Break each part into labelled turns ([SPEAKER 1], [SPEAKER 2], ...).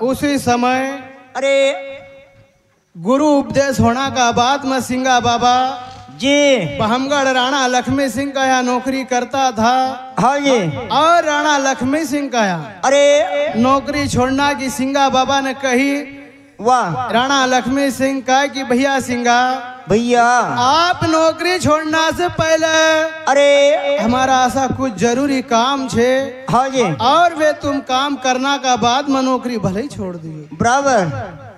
[SPEAKER 1] उसी समय
[SPEAKER 2] अरे
[SPEAKER 1] गुरु उपदेश होना का बाद में सिंगा बाबा
[SPEAKER 2] जी
[SPEAKER 1] बहमगढ़ राणा लक्ष्मी सिंह का यहाँ नौकरी करता था।
[SPEAKER 2] हाँ जी।
[SPEAKER 1] और राणा लक्ष्मी सिंह का यहाँ
[SPEAKER 2] अरे
[SPEAKER 1] नौकरी छोड़ना की सिंगा बाबा ने कही।
[SPEAKER 2] वाह।
[SPEAKER 1] राणा लक्ष्मी सिंह कहा कि भैया सिंगा
[SPEAKER 2] भैया
[SPEAKER 1] आप नौकरी छोड़ना से पहले
[SPEAKER 2] अरे
[SPEAKER 1] हमारा ऐसा कुछ जरूरी काम छे।
[SPEAKER 2] हाँ जी।
[SPEAKER 1] और वे तुम काम करना का बाद में नौकरी भले ही छोड़ दिए।
[SPEAKER 2] बराबर।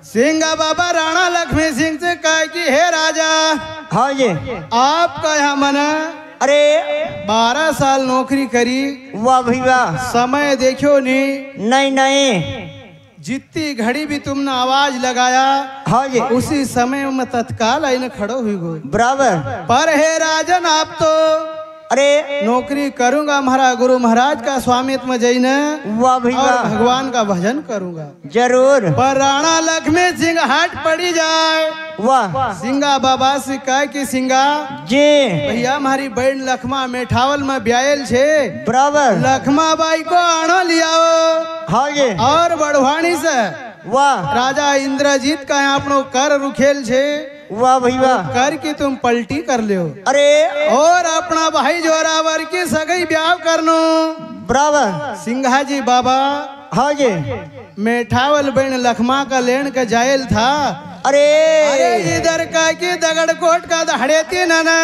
[SPEAKER 1] सिंगा बाबा राणा लक्ष्मी सिंह से कहे कि हे राजा
[SPEAKER 2] हाँ जी।
[SPEAKER 1] आपका यहाँ मना
[SPEAKER 2] अरे
[SPEAKER 1] 12 साल नौकरी करी।
[SPEAKER 2] वाह भैया।
[SPEAKER 1] समय देखो नहीं।
[SPEAKER 2] नहीं नहीं।
[SPEAKER 1] जितनी घड़ी भी तुमने आवाज लगाया
[SPEAKER 2] हाँ जी।
[SPEAKER 1] उसी समय में तत्काल आईने खड़ो हुई गो।
[SPEAKER 2] बराबर।
[SPEAKER 1] पर हे राजन आप तो
[SPEAKER 2] अरे
[SPEAKER 1] नौकरी करूंगा हमारा गुरु महाराज का स्वामित्व में जईने।
[SPEAKER 2] वाह भैया।
[SPEAKER 1] और भगवान का भजन करूंगा
[SPEAKER 2] जरूर।
[SPEAKER 1] पर राणा लक्ष्मी सिंह हट पड़ी जाए।
[SPEAKER 2] वाह।
[SPEAKER 1] सिंगा बाबा से कहे कि सिंगा
[SPEAKER 2] जी
[SPEAKER 1] भैया हमारी बहन लखमा मेठावल में ब्यायल छे।
[SPEAKER 2] बराबर।
[SPEAKER 1] लखमा बाई को आनो लियाओ।
[SPEAKER 2] हाँ जी।
[SPEAKER 1] और बड़वानी से
[SPEAKER 2] वाह।
[SPEAKER 1] राजा इंद्रजीत का यहाँ अपनो कर रुखेल छे।
[SPEAKER 2] वाह भैया।
[SPEAKER 1] कर की तुम पलटी कर लियो।
[SPEAKER 2] अरे
[SPEAKER 1] और अपना भाई जोरावर की सगई ब्याह करनो।
[SPEAKER 2] बराबर।
[SPEAKER 1] सिंघा जी बाबा
[SPEAKER 2] हाँ जी।
[SPEAKER 1] मेठावल बहन लखमा का लेन का जायल था।
[SPEAKER 2] अरे
[SPEAKER 1] इधर का की दगड़कोट का दहड़े तीन ना।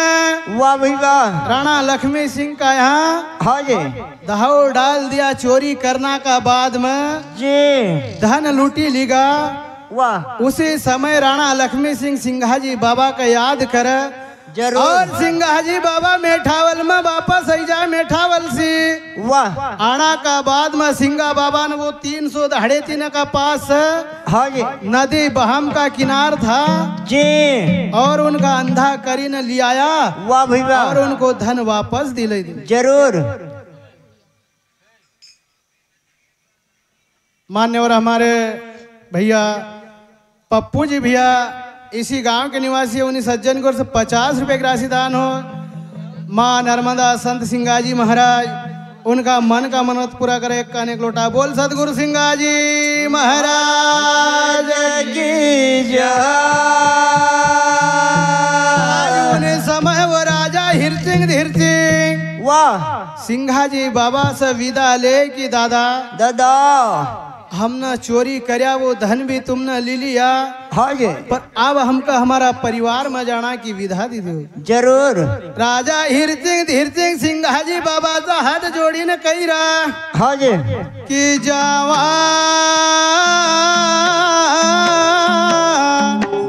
[SPEAKER 2] वाह भैया।
[SPEAKER 1] राणा लक्ष्मी सिंह का यहाँ
[SPEAKER 2] हाँ जी।
[SPEAKER 1] दहाड़ डाल दिया। चोरी करना का बाद में
[SPEAKER 2] जी
[SPEAKER 1] धन लूटी लिगा।
[SPEAKER 2] वाह।
[SPEAKER 1] उसी समय राणा लक्ष्मी सिंह सिंघा जी बाबा का याद कर।
[SPEAKER 2] जरूर।
[SPEAKER 1] और सिंघा जी बाबा मेठावल में वापस आई जाए मेठावल से।
[SPEAKER 2] वाह।
[SPEAKER 1] आना का बाद में सिंगा बाबा ने वो 300 दहाड़े तीन का पास
[SPEAKER 2] हाँ जी।
[SPEAKER 1] नदी बहम का किनार था।
[SPEAKER 2] जी
[SPEAKER 1] और उनका अंधा करी ने लियाया।
[SPEAKER 2] वाह भैया।
[SPEAKER 1] और उनको धन वापस दिले दी।
[SPEAKER 2] जरूर।
[SPEAKER 1] मान्यवर हमारे भैया पप्पू जी भैया इसी गांव के निवासी है। उन्हीं सज्जन को 50 रुपए की राशि दान हो। माँ नर्मदा संत सिंगा जी महाराज उनका मन का मन्नत पूरा करे। एक कान एक लोटा बोल सतगुरु सिंगा जी महाराज
[SPEAKER 2] की जय।
[SPEAKER 1] उन्हीं समय वो राजा हिरसिंह धीरसिंह
[SPEAKER 2] वाह।
[SPEAKER 1] सिंघा जी बाबा से विदा ले कि दादा
[SPEAKER 2] दादा
[SPEAKER 1] हमने चोरी करया वो धन भी तुमने ले लिया।
[SPEAKER 2] हाँ जी।
[SPEAKER 1] पर अब हमका हमारा परिवार में जाना की विधा दी दो।
[SPEAKER 2] जरूर।
[SPEAKER 1] राजा हिरसिंह धीरसिंह सिंघा जी बाबा से हाथ जोड़ी ने कही रहा।
[SPEAKER 2] हाँ जी।
[SPEAKER 1] कि जावा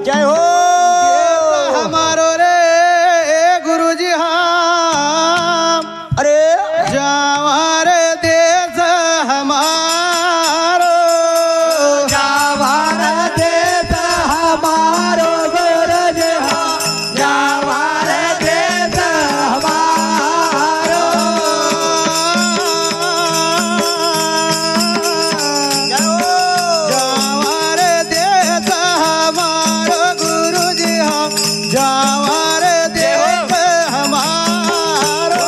[SPEAKER 2] जय हो
[SPEAKER 1] हमारो रे गुरुजी हम।
[SPEAKER 2] अरे
[SPEAKER 1] जावा रे देश हमारो।
[SPEAKER 2] जावा रे देश हमारो गुरुजी हम। जावा रे देश हमारो। जय हो।
[SPEAKER 1] जावा रे देश हमारो गुरुजी हम। जावा रे देश हमारो।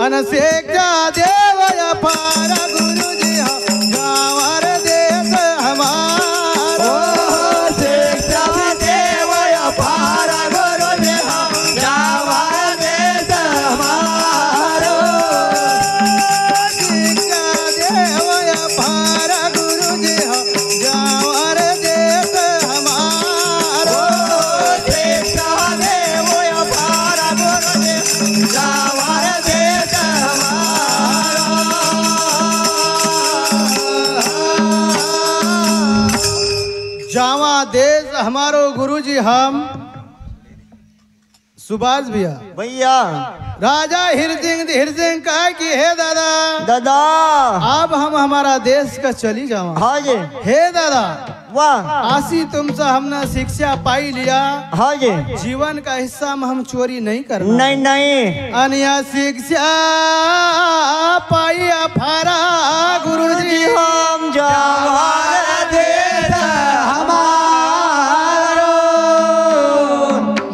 [SPEAKER 1] अनसेक जा देव अपार गुरुजी हम। जावा रे देश हमारो।
[SPEAKER 2] शिक्षा देव अपार गुरुजी हम। जावा देश हमारो।
[SPEAKER 1] शिक्षा देव अपार गुरुजी हम। जावा रे देश हमारो।
[SPEAKER 2] शिक्षा देव अपार गुरुजी हम। जावा देश
[SPEAKER 1] जावा देश हमारो गुरुजी हम। सुभाष भैया
[SPEAKER 2] भैया।
[SPEAKER 1] राजा हिरसिंह कहा कि हे दादा
[SPEAKER 2] दादा
[SPEAKER 1] अब हम हमारा देश का चली जावा।
[SPEAKER 2] हाँ जी।
[SPEAKER 1] हे दादा
[SPEAKER 2] वाह।
[SPEAKER 1] आसी तुमसे हमने शिक्षा पाई लिया।
[SPEAKER 2] हाँ जी।
[SPEAKER 1] जीवन का हिस्सा में हम चोरी नहीं करना।
[SPEAKER 2] नहीं नहीं।
[SPEAKER 1] अनिया शिक्षा पाई अफारा गुरुजी
[SPEAKER 2] हम जावा देश हमारो।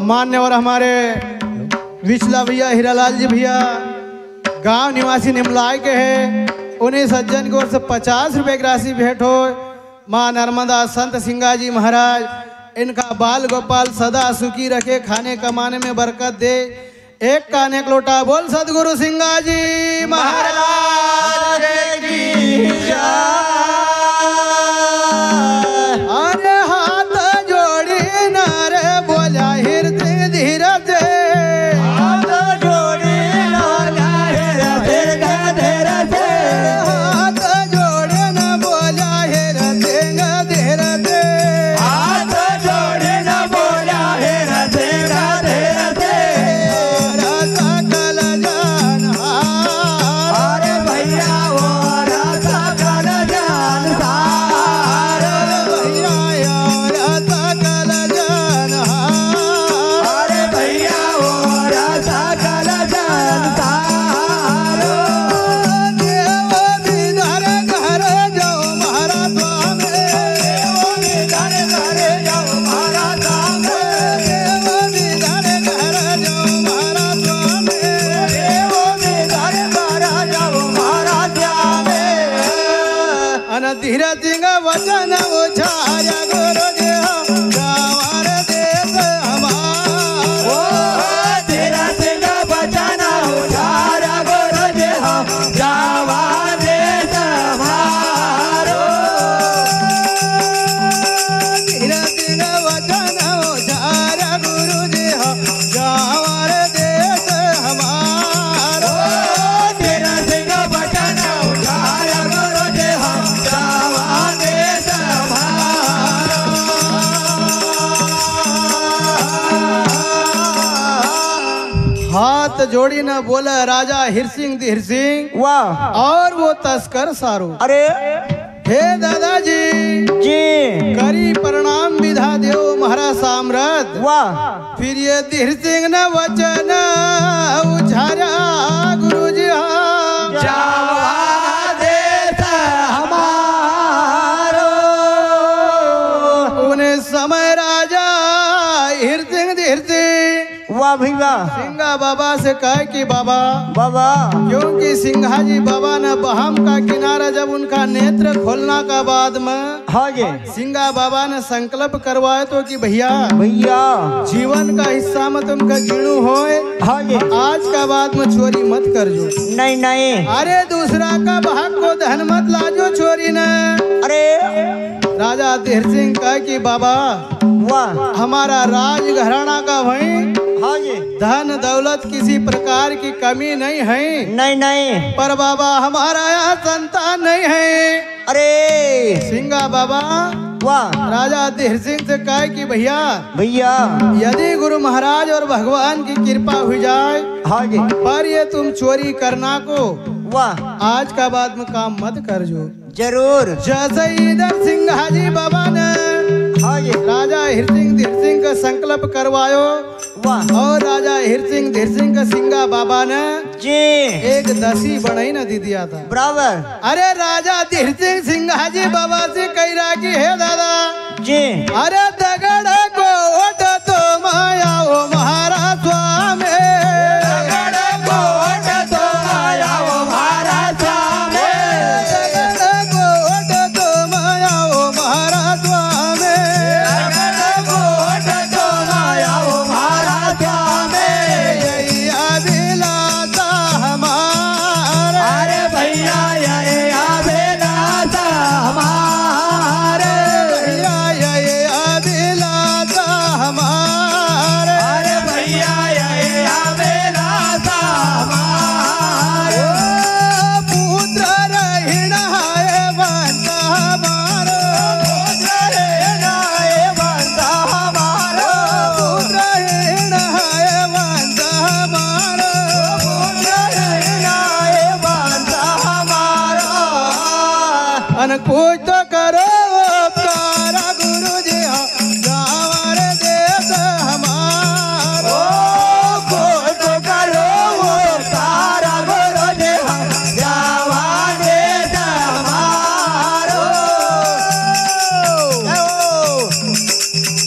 [SPEAKER 1] मान्यवर हमारे विचला भैया हीरालाल जी भैया गांव निवासी निमलाय के है, उन्हें सज्जन की ओर से 50 रुपए की राशि भेंट हो। माँ नर्मदा संत सिंगा जी महाराज इनका बाल गोपाल सदा सुखी रखे, खाने कमाने में बरकत दे। एक कान एक लोटा बोल सदगुरु सिंगा जी महाराज की जय। अरे हाथ जोड़ी नारे बोला हृदय धीरज,
[SPEAKER 2] हाथ जोड़ी नारा हृदय धीरज,
[SPEAKER 1] हाथ जोड़े न बोला हृदय धीरज,
[SPEAKER 2] हाथ जोड़ी न बोला हृदय धीरज।
[SPEAKER 1] सकल जानहार
[SPEAKER 2] अरे भैया वो सकल जानहार,
[SPEAKER 1] भैया सकल जानहार।
[SPEAKER 2] अरे भैया वो सकल जानहार।
[SPEAKER 1] देव विधर घर जाओ महाराज स्वामी,
[SPEAKER 2] देव विधर घर जाओ महाराज स्वामी,
[SPEAKER 1] देव विधर घर जाओ महाराज स्वामी।
[SPEAKER 2] देव विधर घर जाओ महाराज स्वामी।
[SPEAKER 1] अन धीरज सिंह वचन उछाया गुरु जी गावर देश हमार।
[SPEAKER 2] ओ तेरा सिंह बचन उधारा गुरु जी हम जावा देश हमारो।
[SPEAKER 1] धीरज सिंह वचन उछाया गुरु जी गावर देश हमार।
[SPEAKER 2] ओ तेरा सिंह बचन उधारा गुरु जी हम जावा देश हमारो।
[SPEAKER 1] हाथ जोड़ी न बोला राजा हिरसिंह धीर सिंह
[SPEAKER 2] वाह,
[SPEAKER 1] और वो तस्कर सारू।
[SPEAKER 2] अरे
[SPEAKER 1] हे दादाजी
[SPEAKER 2] जी,
[SPEAKER 1] करी प्रणाम विधा देव महाराज साम्राट।
[SPEAKER 2] वाह,
[SPEAKER 1] फिर ये धीर सिंह न वचन उछारा गुरु जी
[SPEAKER 2] जावा देश हमारो।
[SPEAKER 1] उन्हें समय राजा हिर सिंह धीर सिंह
[SPEAKER 2] वाह भैया,
[SPEAKER 1] सिंगा बाबा से कहे कि बाबा,
[SPEAKER 2] बाबा
[SPEAKER 1] क्योंकि सिंघा जी बाबा ने बहम का किनारा जब उनका नेत्र खोलना का बाद में
[SPEAKER 2] हाँ जी
[SPEAKER 1] सिंगा बाबा ने संकल्प करवाए तो कि भैया
[SPEAKER 2] भैया,
[SPEAKER 1] जीवन का हिस्सा में तुमका गिणु होए,
[SPEAKER 2] हाँ जी,
[SPEAKER 1] आज का बाद में चोरी मत कर जो।
[SPEAKER 2] नहीं नहीं,
[SPEAKER 1] अरे दूसरा का भाग को धन मत लाजो चोरी न।
[SPEAKER 2] अरे
[SPEAKER 1] राजा धीर सिंह कहे कि बाबा
[SPEAKER 2] वाह,
[SPEAKER 1] हमारा राज घराना का भाई
[SPEAKER 2] हाँ जी,
[SPEAKER 1] धन दौलत किसी प्रकार की कमी नहीं है,
[SPEAKER 2] नहीं नहीं,
[SPEAKER 1] पर बाबा हमारा यहाँ संतान नहीं है।
[SPEAKER 2] अरे
[SPEAKER 1] सिंगा बाबा
[SPEAKER 2] वाह
[SPEAKER 1] राजा धीर सिंह से कहे कि भैया
[SPEAKER 2] भैया,
[SPEAKER 1] यदि गुरु महाराज और भगवान की कृपा हुई जाए
[SPEAKER 2] हाँ जी,
[SPEAKER 1] पर ये तुम चोरी करना को
[SPEAKER 2] वाह,
[SPEAKER 1] आज का बाद में काम मत कर जो।
[SPEAKER 2] जरूर,
[SPEAKER 1] जैसे इधर सिंघा जी बाबा ने
[SPEAKER 2] हाँ जी,
[SPEAKER 1] राजा हिरसिंह धीर सिंह का संकल्प करवायो
[SPEAKER 2] वाह
[SPEAKER 1] और राजा हिरसिंह धीर सिंह का सिंगा बाबा ने
[SPEAKER 2] जी,
[SPEAKER 1] एक दसी बढ़ई न दी दिया था।
[SPEAKER 2] बराबर
[SPEAKER 1] अरे राजा धीर सिंह सिंघा जी बाबा से कही रहा कि हे दादा,
[SPEAKER 2] जी,
[SPEAKER 1] अरे दगड़ को ओट तो माया हो महाराज स्वामी,
[SPEAKER 2] दगड़ को ओट तो माया हो महाराज स्वामी,
[SPEAKER 1] दगड़ को ओट तो माया हो महाराज स्वामी,
[SPEAKER 2] दगड़ को ओट तो माया हो महाराज स्वामी।
[SPEAKER 1] यही अभिलाषा हमार।
[SPEAKER 2] अरे भैया ये अभिलाषा हमारे,
[SPEAKER 1] भैया यही अभिलाषा हमार।
[SPEAKER 2] अरे भैया ये अभिलाषा हमारे।
[SPEAKER 1] पुत्र रहिण है बंदा हमारो,
[SPEAKER 2] पुत्र नाए बंदा हमारो,
[SPEAKER 1] पुत्र रहिण है बंदा हमारो।
[SPEAKER 2] पुत्र नाए बंदा हमारो।
[SPEAKER 1] अन कुछ तो करो उपकार गुरु जी गावर देश हमारो।
[SPEAKER 2] कुछ करो तारा गुरु जी जावा देश हमारो।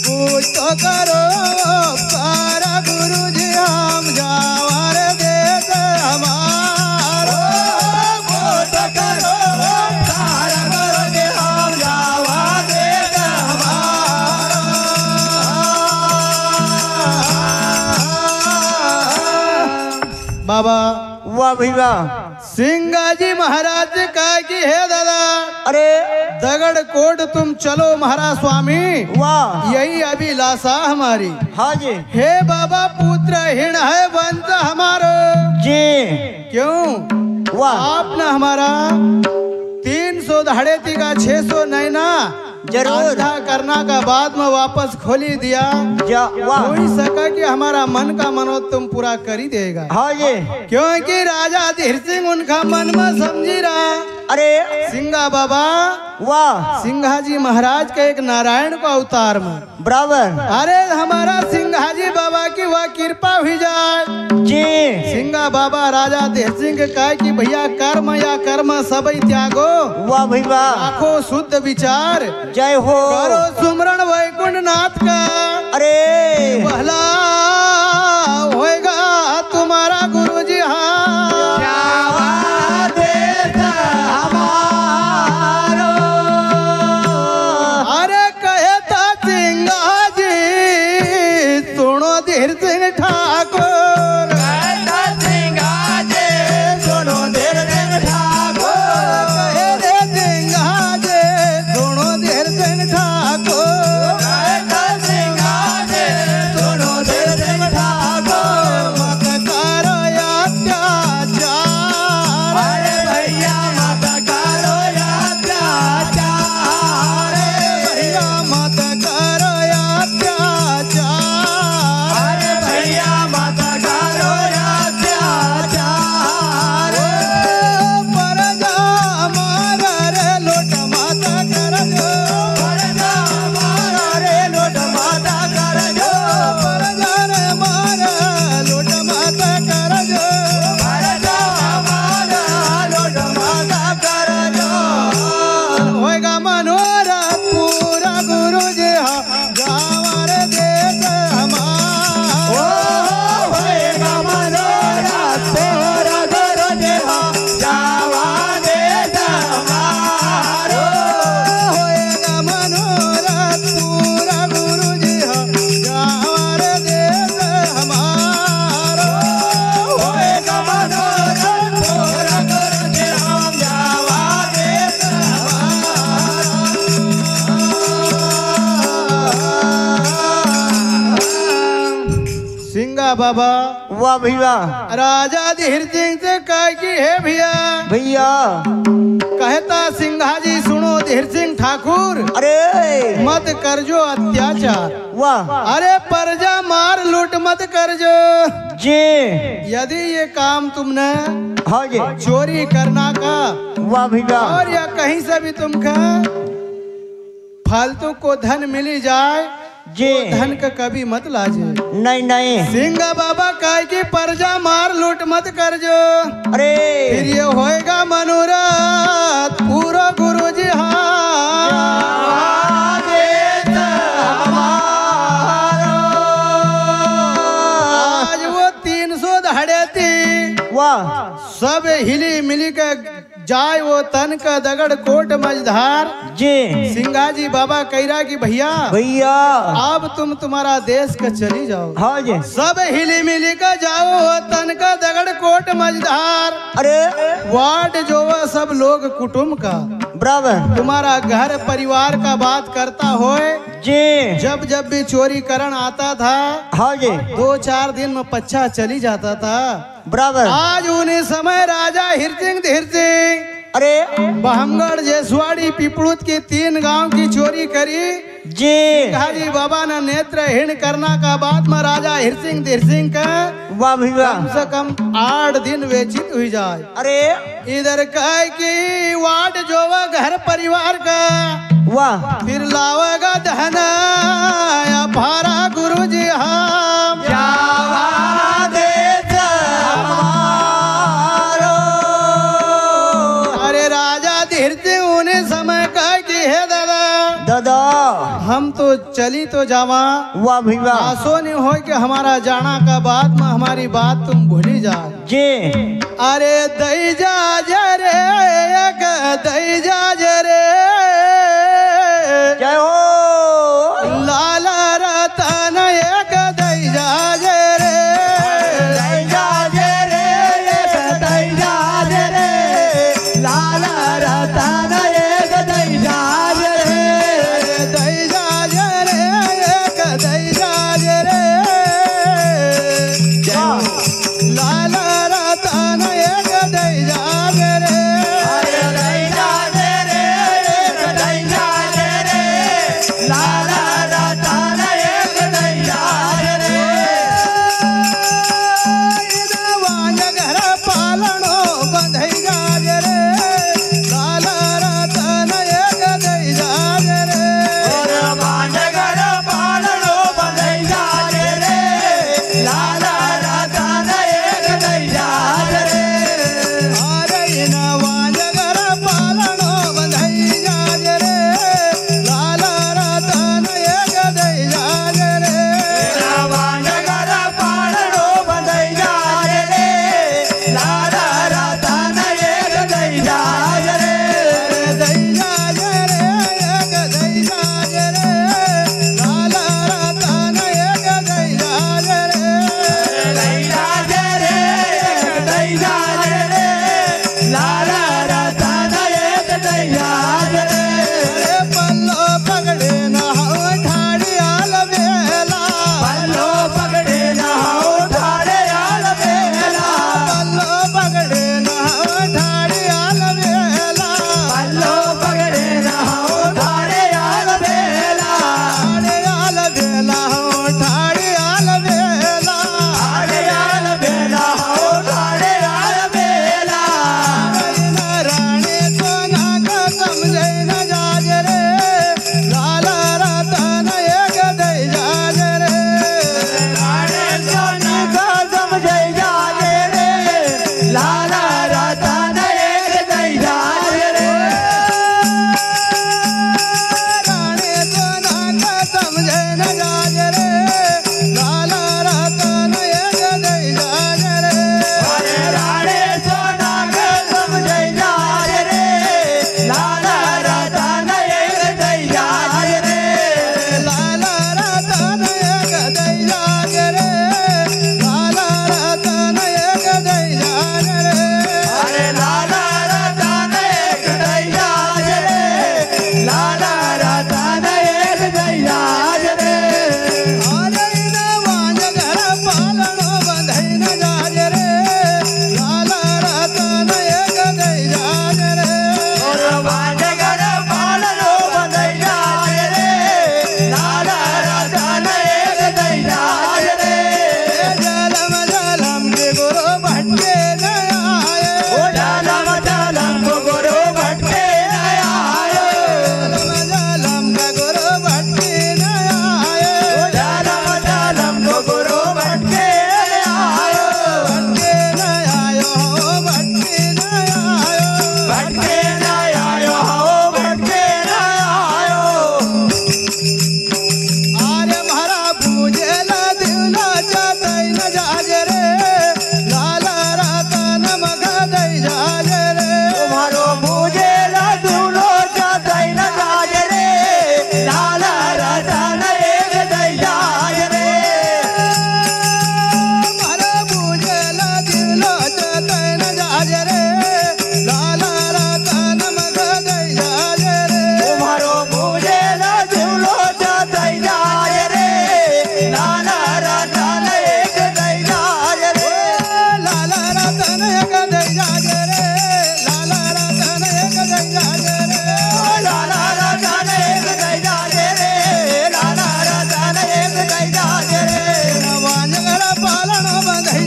[SPEAKER 1] कुछ तो करो उपकार गुरु जी हम जा बाबा
[SPEAKER 2] वाह भैया।
[SPEAKER 1] सिंगाजी महाराज का की है दादा
[SPEAKER 2] अरे
[SPEAKER 1] दगड़ कोट तुम चलो महाराज स्वामी
[SPEAKER 2] वाह।
[SPEAKER 1] यही अभिलाषा हमारी।
[SPEAKER 2] हाँ जी
[SPEAKER 1] हे बाबा पुत्र हीण है वंश हमारो
[SPEAKER 2] जी।
[SPEAKER 1] क्यों
[SPEAKER 2] वाह
[SPEAKER 1] आपने हमारा 300 दहाड़े का 600 नैना
[SPEAKER 2] जरूर
[SPEAKER 1] अंधा करना का बाद में वापस खोली दिया।
[SPEAKER 2] वाह
[SPEAKER 1] हो ही सका कि हमारा मन का मनोरथ तुम पूरा कर ही देगा।
[SPEAKER 2] हाँ जी
[SPEAKER 1] क्योंकि राजा धीर सिंह उनका मन में समझी रहा।
[SPEAKER 2] अरे
[SPEAKER 1] सिंगा बाबा
[SPEAKER 2] वाह
[SPEAKER 1] सिंघाजी महाराज के एक नारायण को अवतार में
[SPEAKER 2] बराबर।
[SPEAKER 1] अरे हमारा सिंघाजी बाबा की वह कृपा हुई जाए
[SPEAKER 2] जी।
[SPEAKER 1] सिंगा बाबा राजा धीर सिंह कहे कि भैया कर्म या कर्म सब त्यागो
[SPEAKER 2] वाह भैया।
[SPEAKER 1] आखो शुद्ध विचार
[SPEAKER 2] जय हो
[SPEAKER 1] करो सुमरण वैकुंठ नाथ का।
[SPEAKER 2] अरे
[SPEAKER 1] पहला होएगा तुम्हारा गुरु जी। अरे कहता सिंगाजी सुनो धीर सिंह ठाकुर। कहता सिंगाजी सुनो धीर सिंह ठाकुर। कहे रे सिंगाजी सुनो धीर सिंह ठाकुर। कहता सिंगाजी सुनो धीर सिंह ठाकुर। मत करो अत्याचार। अरे भैया मत करो अत्याचार। भैया मत करो अत्याचार। अरे भैया मत करो अत्याचार। परजा मारा रे लोट माता कर जो। परजा मारा रे लोट माता कर जो। परजा रे मारा लोट माता कर जो। परजा मारा लोट माता कर जो। होएगा मनोरथ पूरा गुरु जी जावर देश हमारा। होएगा मनोरथ पूरा गुरु जी जावर देश हमारा। होएगा मनोरथ पूरा गुरु जी जावर देश हमारा। होएगा मनोरथ पूरा गुरु जी जावर देश सिंगा बाबा
[SPEAKER 2] वाह भैया।
[SPEAKER 1] राजा धीर सिंह से कह की है भैया
[SPEAKER 2] भैया
[SPEAKER 1] कहता सिंघाजी सुनो धीर सिंह ठाकुर
[SPEAKER 2] अरे
[SPEAKER 1] मत कर जो अत्याचार।
[SPEAKER 2] वाह
[SPEAKER 1] अरे परजा मार लूट मत कर जो।
[SPEAKER 2] जी।
[SPEAKER 1] यदि ये काम तुमने
[SPEAKER 2] हाँ जी
[SPEAKER 1] चोरी करना का
[SPEAKER 2] वाह भैया।
[SPEAKER 1] और या कहीं से भी तुमका फालतू को धन मिली जाए
[SPEAKER 2] जी
[SPEAKER 1] धन का कभी मत लाजे।
[SPEAKER 2] नहीं नहीं
[SPEAKER 1] सिंगा बाबा कहे कि परजा मार लूट मत कर जो।
[SPEAKER 2] अरे
[SPEAKER 1] फिर ये होएगा मनोरथ पूरा गुरु जी आज वो 300 दहाड़े थी
[SPEAKER 2] वाह
[SPEAKER 1] सब हिली मिली के जाए वो तन का दगड़ कोट मझधार।
[SPEAKER 2] जी
[SPEAKER 1] सिंगाजी बाबा कैरा की भैया
[SPEAKER 2] भैया।
[SPEAKER 1] अब तुम तुम्हारा देश का चली जाओ।
[SPEAKER 2] हाँ जी
[SPEAKER 1] सब हिली मिली का जाओ वो तन का दगड़ कोट मझधार।
[SPEAKER 2] अरे
[SPEAKER 1] वार्ड जो वो सब लोग कुटुंब का
[SPEAKER 2] बराबर।
[SPEAKER 1] तुम्हारा घर परिवार का बात करता होए।
[SPEAKER 2] जी
[SPEAKER 1] जब जब भी चोरी करन आता था
[SPEAKER 2] हाँ जी
[SPEAKER 1] 2-4 दिन में पच्छा चली जाता था।
[SPEAKER 2] बराबर।
[SPEAKER 1] आज उन्हीं समय राजा हिरसिंह धीर सिंह
[SPEAKER 2] अरे
[SPEAKER 1] बहमगढ़ जेसवाड़ी पिपड़ूत की 3 गांव की चोरी करी।
[SPEAKER 2] जी
[SPEAKER 1] सिंघाजी बाबा ने नेत्रहीन करना का बाद में राजा हिरसिंह धीर सिंह का
[SPEAKER 2] वाह भैया।
[SPEAKER 1] कम से कम 8 दिन व्यतीत हुई जाए।
[SPEAKER 2] अरे
[SPEAKER 1] इधर कह की वार्ड जो वो घर परिवार का
[SPEAKER 2] वाह
[SPEAKER 1] फिर लावेगा धन या भारा गुरु जी हम अरे राजा धीर सिंह उन्हें समय कह की है दादा
[SPEAKER 2] दादा
[SPEAKER 1] हम तो चली तो जावा
[SPEAKER 2] वाह भैया।
[SPEAKER 1] आसो नहीं हो कि हमारा जाना का बाद में हमारी बात तुम भूली जा।
[SPEAKER 2] जी
[SPEAKER 1] अरे दई जा जरे एक दई जा जरे
[SPEAKER 2] जय हो
[SPEAKER 1] लाला रतन एक दई जा जरे
[SPEAKER 2] जय जा जय रे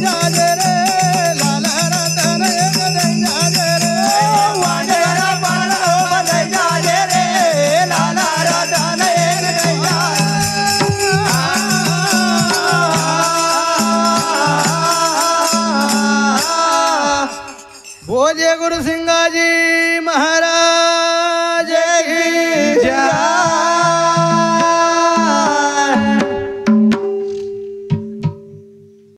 [SPEAKER 1] जाजे रे लाला रतन एक दई जाजे रे
[SPEAKER 2] वांडेरा पाला हो बदई जाजे रे लाला रतन एक दई
[SPEAKER 1] बोलिए गुरु सिंगा जी